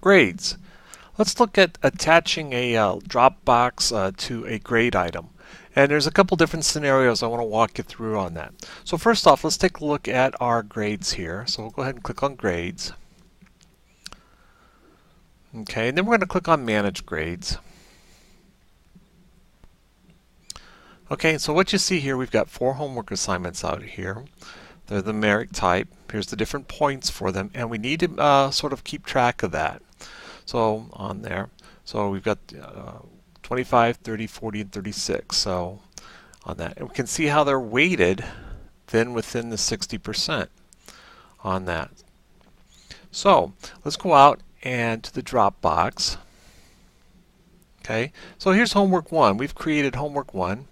Grades. Let's look at attaching a Dropbox to a grade item. And there's a couple different scenarios I want to walk you through on that. So first off, let's take a look at our grades here. So we'll go ahead and click on Grades. Okay, and then we're going to click on Manage Grades. Okay, so what you see here, we've got 4 homework assignments out here. They're the numeric type. Here's the different points for them, and we need to sort of keep track of that. So on there, so we've got 25, 30, 40, and 36. So on that, and we can see how they're weighted then within the 60% on that. So let's go out and to the Dropbox. Okay, so here's homework 1. We've created homework 1.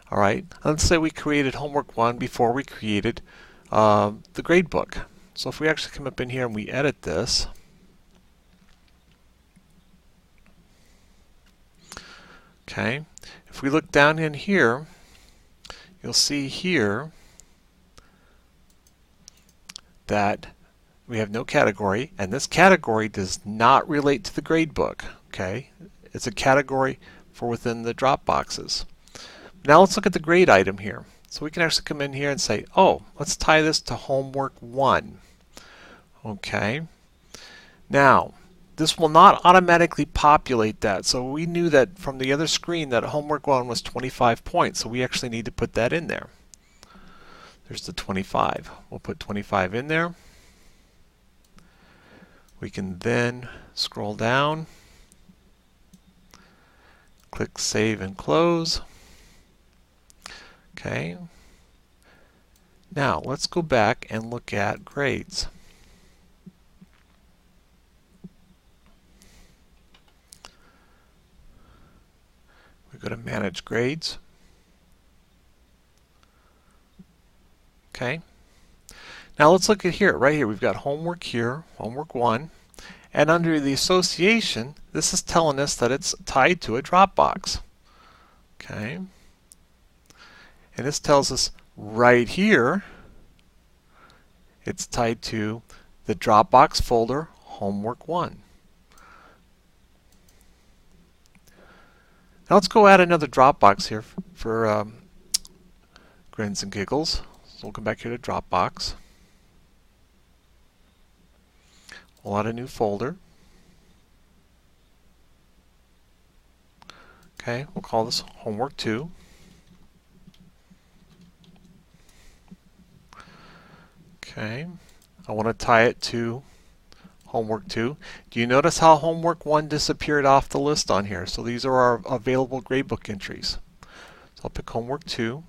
All right, let's say we created homework 1 before we created the grade book. So if we actually come up in here and we edit this, okay, if we look down in here, you'll see here that we have no category, and this category does not relate to the grade book. Okay, it's a category for within the Dropboxes. Now let's look at the grade item here. So we can actually come in here and say, oh, let's tie this to homework 1. Okay, now this will not automatically populate that. So we knew that from the other screen that homework 1 was 25 points. So we actually need to put that in there. There's the 25. We'll put 25 in there. We can then scroll down, click Save and Close. Okay. Now let's go back and look at grades. We go to Manage Grades. Okay. Now let's look at here. Right here we've got homework here, homework 1, and under the association, this is telling us that it's tied to a Dropbox. Okay. And this tells us right here it's tied to the Dropbox folder homework 1. Now let's go add another Dropbox here for grins and giggles. So we'll come back here to Dropbox. We'll add a new folder. Okay, we'll call this homework 2. Okay, I want to tie it to homework 2. Do you notice how homework 1 disappeared off the list on here? So these are our available gradebook entries. So I'll pick homework 2.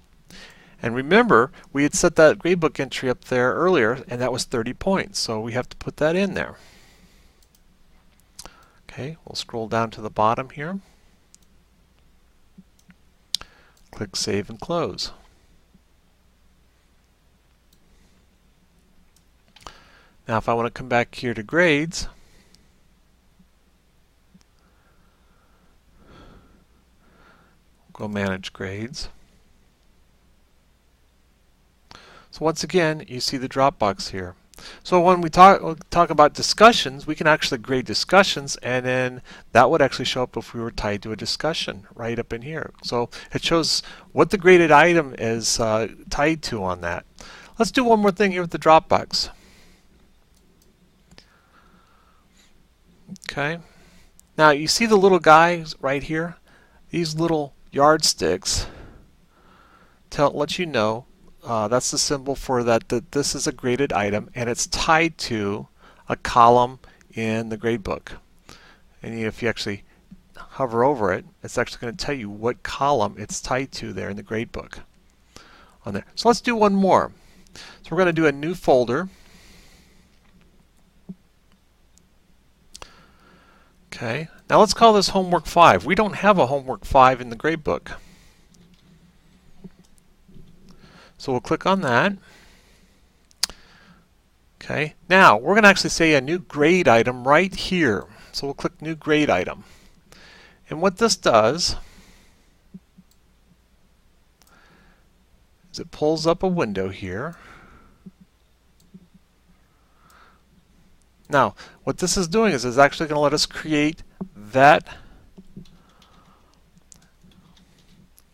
And remember, we had set that gradebook entry up there earlier, and that was 30 points. So we have to put that in there. Okay, we'll scroll down to the bottom here. Click Save and Close. Now if I want to come back here to grades, go Manage Grades. So once again, you see the Dropbox here. So when we talk about discussions, we can actually grade discussions, and then that would actually show up if we were tied to a discussion right up in here. So it shows what the graded item is tied to on that. Let's do one more thing here with the Dropbox. Okay. Now you see the little guys right here? These little yardsticks let you know that's the symbol for that this is a graded item, and it's tied to a column in the gradebook. And if you actually hover over it, it's actually going to tell you what column it's tied to there in the gradebook on there. So let's do one more. So we're going to do a new folder. Okay, now let's call this homework 5. We don't have a homework 5 in the gradebook. So we'll click on that. Okay, now we're going to actually say a new grade item right here. So we'll click New Grade Item. And what this does is it pulls up a window here. Now, what this is doing is actually going to let us create that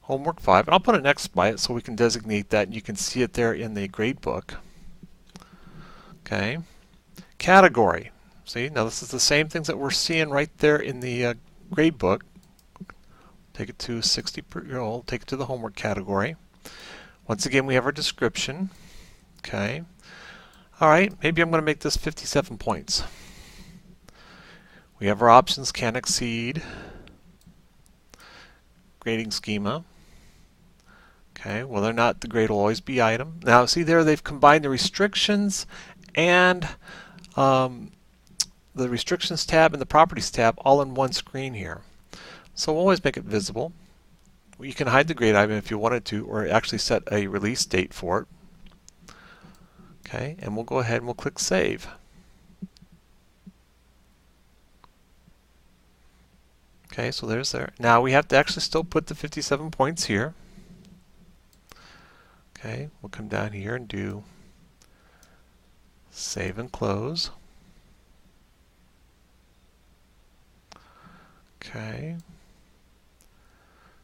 homework 5. And I'll put an X by it so we can designate that, and you can see it there in the grade book. Okay. Category. See, now this is the same things that we're seeing right there in the grade book. Take it to 60 per year old, take it to the homework category. Once again, we have our description. Okay. All right, maybe I'm going to make this 57 points. We have our options, can exceed, grading schema. Okay, whether or not the grade will always be item. Now, see there, they've combined the restrictions and the restrictions tab and the properties tab all in one screen here. So we'll always make it visible. You can hide the grade item if you wanted to, or actually set a release date for it. Okay, and we'll go ahead and we'll click Save. Okay, so there's there. Now we have to actually still put the 57 points here. Okay, we'll come down here and do Save and Close. Okay.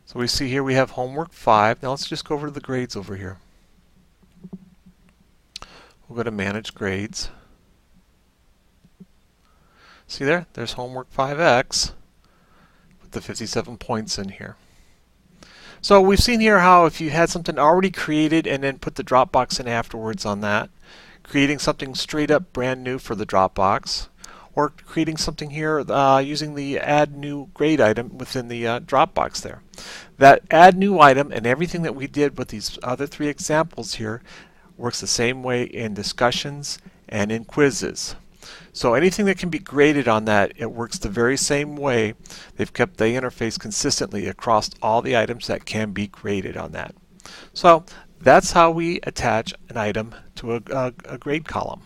So we see here we have homework 5. Now let's just go over to the grades over here. We'll go to Manage Grades. See there? There's homework 5X with the 57 points in here. So we've seen here how if you had something already created and then put the Dropbox in afterwards on that, creating something straight up brand new for the Dropbox, or creating something here using the Add New Grade item within the Dropbox there. That Add New item and everything that we did with these other 3 examples here works the same way in discussions and in quizzes. So anything that can be graded on that, it works the very same way. They've kept the interface consistently across all the items that can be graded on that. So that's how we attach an item to a grade column.